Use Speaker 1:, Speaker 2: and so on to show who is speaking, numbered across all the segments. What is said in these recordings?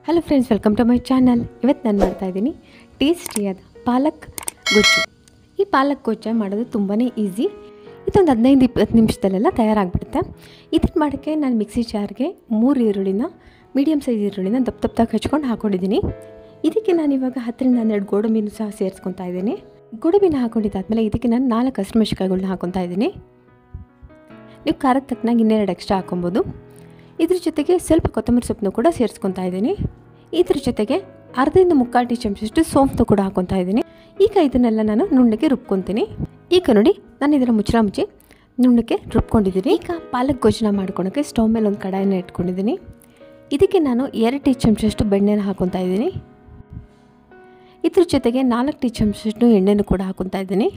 Speaker 1: Hello friends, welcome to my channel. ಇವತ್ತು ನಾನು ಮಾಡ್ತಾಯಿದ್ದೀನಿ ಟೇಸ್ಟಿಯಾದ ಪಾಲಕ್ ಗೊಜ್ಜು. ಈ ಪಾಲಕ್ ಗೊಜ್ಜು ಮಾಡೋದು ತುಂಬಾ ಈಸಿ. ಇದೊಂದು 15-20 ನಿಮಿಷದಲ್ಲೆಲ್ಲ ತಯಾರಾಗಿಬಿಡುತ್ತೆ. ಇದನ್ನು ಮಾಡೋಕ್ಕೆ ನಾನು ಮಿಕ್ಸಿ ಜಾರ್ಗೆ 3 ಈರುಳ್ಳಿನ ಮೀಡಿಯಮ್ ಸೈಜ್ ಈರುಳ್ಳಿನ ದಪ್ಪದಾಗಿ ಹಚ್ಕೊಂಡು ಹಾಕ್ಕೊಂಡಿದ್ದೀನಿ. ಇದಕ್ಕೆ ನಾನು ಇವಾಗ 10-12 ಗೋಡಂಬಿನೂ ಸಹ ಸೇರಿಸ್ಕೊತಾ ಇದ್ದೀನಿ. ಗೋಡಂಬಿನ ಹಾಕ್ಕೊಂಡಿದ್ದಾದಮೇಲೆ ಇದಕ್ಕೆ ನಾನು 4 ಹಸಿಮೆಣಸಿನಕಾಯಿಗಳನ್ನ ಹಾಕ್ಕೊತಾ ಇದ್ದೀನಿ. ನೀವು ಖಾರದ ತಕ್ಕನಾಗಿ ಇನ್ನೆರಡು ಎಕ್ಸ್ಟ್ರಾ ಹಾಕ್ಕೊಬೋದು. ಇದ್ರ ಜೊತೆಗೆ ಸ್ವಲ್ಪ ಕೊತ್ತಂಬರಿ ಸೊಪ್ಪನ್ನು ಕೂಡ ಸೇರಿಸ್ಕೊತಾ ಇದ್ದೀನಿ. ಇದ್ರ ಜೊತೆಗೆ 1/2 ಟೀ ಚಮಚಷ್ಟು ಸೋಂಪು ಕೂಡ ಹಾಕ್ಕೊತಾ ಇದ್ದೀನಿ. ಈಗ ಇದನ್ನೆಲ್ಲ ನಾನು ನುಣ್ಣಗೆ ರುಬ್ಕೊತೀನಿ. ಈಗ ನೋಡಿ, ನಾನು ಇದನ್ನು ಮುಚ್ಚಿ ನುಣ್ಣಗೆ ರುಬ್ಕೊಂಡಿದ್ದೀನಿ. ಈಗ ಪಾಲಕ್ ಗೊಜ್ಜನ್ನ ಮಾಡ್ಕೊಳಕ್ಕೆ ಸ್ಟವ್ ಮೇಲೆ ಒಂದು ಕಡಾಯಿನ ಇಟ್ಕೊಂಡಿದ್ದೀನಿ. ಇದಕ್ಕೆ ನಾನು 2 ಟೀ ಚಮಚಷ್ಟು ಬೆಣ್ಣೆನ ಹಾಕ್ಕೊತಾ ಇದ್ದೀನಿ. ಇದ್ರ ಜೊತೆಗೆ 4 ಟೀ ಚಮಚಷ್ಟು ಎಣ್ಣೆನೂ ಕೂಡ ಹಾಕ್ಕೊತಾ ಇದ್ದೀನಿ.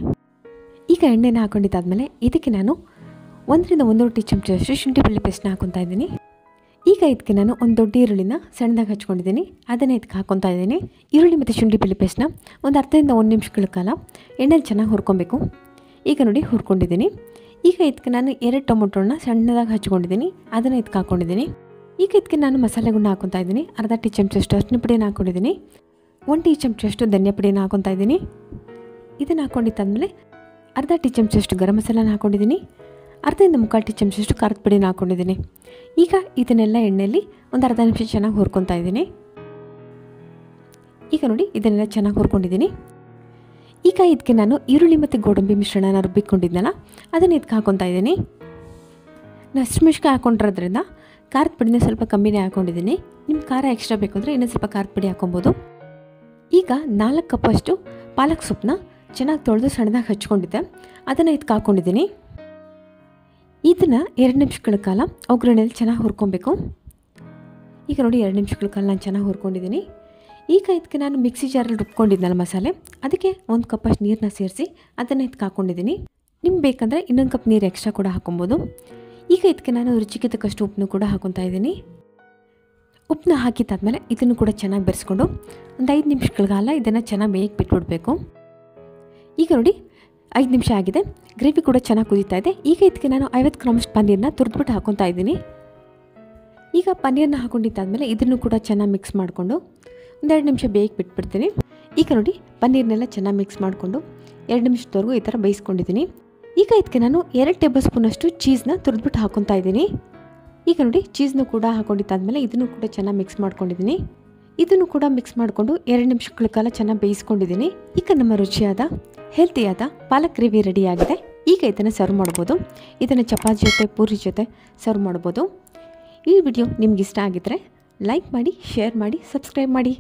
Speaker 1: ಈಗ ಎಣ್ಣೆನ ಹಾಕ್ಕೊಂಡಿದ್ದಾದಮೇಲೆ ಇದಕ್ಕೆ ನಾನು 1-1.5 ಟೀ ಚಮಚಷ್ಟು ಶುಂಠಿ ಬೆಳ್ಳುಳ್ಳಿ ಪೇಸ್ಟ್ನ ಹಾಕ್ಕೊತಾ ಇದ್ದೀನಿ. ಈಗ ಇದಕ್ಕೆ ನಾನು ಒಂದು ದೊಡ್ಡ ಈರುಳ್ಳಿನ ಸಣ್ಣದಾಗಿ ಹಚ್ಕೊಂಡಿದ್ದೀನಿ, ಅದನ್ನೇ ಇದಕ್ಕೆ ಹಾಕ್ಕೊತಾ ಇದ್ದೀನಿ. ಈರುಳ್ಳಿ ಮತ್ತು ಶುಂಠಿ ಬೆಳ್ಳುಳ್ಳಿ ಪೇಸ್ಟ್ನ ಒಂದು 1 ನಿಮಿಷಗಳ ಕಾಲ ಎಣ್ಣೆಲಿ ಚೆನ್ನಾಗಿ ಹುರ್ಕೊಬೇಕು. ಈಗ ನೋಡಿ ಹುರ್ಕೊಂಡಿದ್ದೀನಿ. ಈಗ ಇದಕ್ಕೆ ನಾನು 2 ಟೊಮೊಟೊನ ಸಣ್ಣದಾಗಿ ಹಚ್ಕೊಂಡಿದ್ದೀನಿ, ಅದನ್ನು ಇದಕ್ಕೆ ಹಾಕ್ಕೊಂಡಿದ್ದೀನಿ. ಈಗ ಇದಕ್ಕೆ ನಾನು ಮಸಾಲೆಗಳನ್ನ ಹಾಕ್ಕೊತಾ ಇದ್ದೀನಿ. 1/2 ಟೀ ಚಮಚಷ್ಟು ಅರಿಶಿನ ಪುಡಿನ ಹಾಕ್ಕೊಂಡಿದ್ದೀನಿ. 1 ಟೀ ಚಮಚಷ್ಟು ಧನಿಯಾ ಪುಡಿನ ಹಾಕ್ಕೊತಾ ಇದ್ದೀನಿ. ಇದನ್ನು ಹಾಕ್ಕೊಂಡಿದ್ದಾದಮೇಲೆ 1/2 ಟೀ ಚಮಚಷ್ಟು ಗರಂ ಮಸಾಲಾನ ಹಾಕ್ಕೊಂಡಿದ್ದೀನಿ. 1/2 ಟೀ ಚಮಚಷ್ಟು ಖಾರದ ಪುಡಿನ ಹಾಕ್ಕೊಂಡಿದ್ದೀನಿ. ಈಗ ಇದನ್ನೆಲ್ಲ ಎಣ್ಣೆಯಲ್ಲಿ ಒಂದು 1/2 ನಿಮಿಷ ಚೆನ್ನಾಗಿ ಹುರ್ಕೊತಾ ಇದ್ದೀನಿ. ಈಗ ನೋಡಿ, ಇದನ್ನೆಲ್ಲ ಚೆನ್ನಾಗಿ ಹುರ್ಕೊಂಡಿದ್ದೀನಿ. ಈಗ ಇದಕ್ಕೆ ನಾನು ಈರುಳ್ಳಿ ಮತ್ತು ಗೋಡಂಬಿ ಮಿಶ್ರಣನ ರುಬ್ಬಿಕೊಂಡಿದ್ನಲ್ಲ, ಅದನ್ನು ಇದಕ್ಕೆ ಹಾಕ್ಕೊತಾ ಇದ್ದೀನಿ. ನಾನು ಹಸಿಮೆಣಸಿನಕಾಯಿ ಹಾಕ್ಕೊಂಡಿರೋದ್ರಿಂದ ಖಾರದ ಪುಡಿನ ಸ್ವಲ್ಪ ಕಮ್ಮಿನೇ ಹಾಕ್ಕೊಂಡಿದ್ದೀನಿ. ನಿಮ್ಮ ಖಾರ ಎಕ್ಸ್ಟ್ರಾ ಬೇಕು ಅಂದರೆ ಇನ್ನೂ ಸ್ವಲ್ಪ ಖಾರದ ಪುಡಿ ಹಾಕ್ಕೊಬೋದು. ಈಗ 4 ಕಪ್ಪಷ್ಟು ಪಾಲಕ್ ಸೊಪ್ಪನ್ನ ಚೆನ್ನಾಗಿ ತೊಳೆದು ಸಣ್ಣದಾಗಿ ಹಚ್ಕೊಂಡಿದ್ದೆ, ಅದನ್ನು ಇದಕ್ಕೆ ಹಾಕ್ಕೊಂಡಿದ್ದೀನಿ. ಇದನ್ನು 2 ನಿಮಿಷಗಳ ಕಾಲ ಒಗ್ಗರಣೆಯಲ್ಲಿ ಚೆನ್ನಾಗಿ ಹುರ್ಕೊಬೇಕು. ಈಗ ನೋಡಿ, 2 ನಿಮಿಷಗಳ ಕಾಲ ನಾನು ಚೆನ್ನಾಗಿ ಹುರ್ಕೊಂಡಿದ್ದೀನಿ. ಈಗ ಇದಕ್ಕೆ ನಾನು ಮಿಕ್ಸಿ ಜಾರಲ್ಲಿ ರುಬ್ಕೊಂಡಿದ್ನಲ್ಲ ಮಸಾಲೆ, ಅದಕ್ಕೆ 1 ಕಪ್ಪಷ್ಟು ನೀರನ್ನ ಸೇರಿಸಿ ಅದನ್ನು ಇದಕ್ಕೆ ಹಾಕ್ಕೊಂಡಿದ್ದೀನಿ. ನಿಮ್ಗೆ ಬೇಕಂದರೆ ಇನ್ನೊಂದು ಕಪ್ ನೀರು ಎಕ್ಸ್ಟ್ರಾ ಕೂಡ ಹಾಕ್ಕೊಬೋದು. ಈಗ ಇದಕ್ಕೆ ನಾನು ರುಚಿಗೆ ತಕ್ಕಷ್ಟು ಉಪ್ಪನ್ನು ಕೂಡ ಹಾಕ್ಕೊತಾ ಇದ್ದೀನಿ. ಉಪ್ಪನ್ನ ಹಾಕಿದ್ದಾದಮೇಲೆ ಇದನ್ನು ಕೂಡ ಚೆನ್ನಾಗಿ ಬೆರೆಸ್ಕೊಂಡು ಒಂದು 5 ನಿಮಿಷಗಳ ಕಾಲ ಇದನ್ನು ಚೆನ್ನಾಗಿ ಬೇಯಕ್ಕೆ ಬಿಟ್ಬಿಡಬೇಕು. ಈಗ ನೋಡಿ, 5 ನಿಮಿಷ ಆಗಿದೆ. ಗ್ರೇವಿ ಕೂಡ ಚೆನ್ನಾಗಿ ಕುದೀತಾ ಇದೆ. ಈಗ ಇದಕ್ಕೆ ನಾನು 50 ಗ್ರಾಮಷ್ಟು ಪನ್ನೀರನ್ನ ತುರಿದ್ಬಿಟ್ಟು ಹಾಕ್ಕೊತಾ ಇದ್ದೀನಿ. ಈಗ ಪನ್ನೀರನ್ನ ಹಾಕ್ಕೊಂಡಿದ್ದಾದಮೇಲೆ ಇದನ್ನು ಕೂಡ ಚೆನ್ನಾಗಿ ಮಿಕ್ಸ್ ಮಾಡಿಕೊಂಡು ಒಂದು 2 ನಿಮಿಷ ಬೇಯಕ್ಕೆ ಬಿಟ್ಬಿಡ್ತೀನಿ. ಈಗ ನೋಡಿ, ಪನ್ನೀರ್ನೆಲ್ಲ ಚೆನ್ನಾಗಿ ಮಿಕ್ಸ್ ಮಾಡಿಕೊಂಡು 2 ನಿಮಿಷದವರೆಗೂ ಈ ಥರ ಬೇಯಿಸ್ಕೊಂಡಿದ್ದೀನಿ. ಈಗ ಇದಕ್ಕೆ ನಾನು 2 ಟೇಬಲ್ ಸ್ಪೂನಷ್ಟು ಚೀಸ್ನ ತುರಿದ್ಬಿಟ್ಟು ಹಾಕ್ಕೊತಾ ಇದ್ದೀನಿ. ಈಗ ನೋಡಿ, ಚೀಸ್ನು ಕೂಡ ಹಾಕ್ಕೊಂಡಿದ್ದಾದಮೇಲೆ ಇದನ್ನು ಕೂಡ ಚೆನ್ನಾಗಿ ಮಿಕ್ಸ್ ಮಾಡ್ಕೊಂಡಿದ್ದೀನಿ. ಇದನ್ನು ಕೂಡ ಮಿಕ್ಸ್ ಮಾಡಿಕೊಂಡು 2 ನಿಮಿಷಗಳ ಕಾಲ ಚೆನ್ನಾಗಿ ಬೇಯಿಸ್ಕೊಂಡಿದ್ದೀನಿ. ಈಗ ನಮ್ಮ ರುಚಿಯಾದ ಹೆಲ್ತಿಯಾದ ಪಾಲಕ್ ಗ್ರೇವಿ ರೆಡಿಯಾಗಿದೆ. ಈಗ ಇದನ್ನು ಸರ್ವ್ ಮಾಡ್ಬೋದು. ಇದನ್ನು ಚಪಾತಿ ಜೊತೆ, ಪೂರಿ ಜೊತೆ ಸರ್ವ್ ಮಾಡ್ಬೋದು. ಈ ವಿಡಿಯೋ ನಿಮ್ಗೆ ಇಷ್ಟ ಆಗಿದ್ದರೆ ಲೈಕ್ ಮಾಡಿ, ಶೇರ್ ಮಾಡಿ, ಸಬ್ಸ್ಕ್ರೈಬ್ ಮಾಡಿ.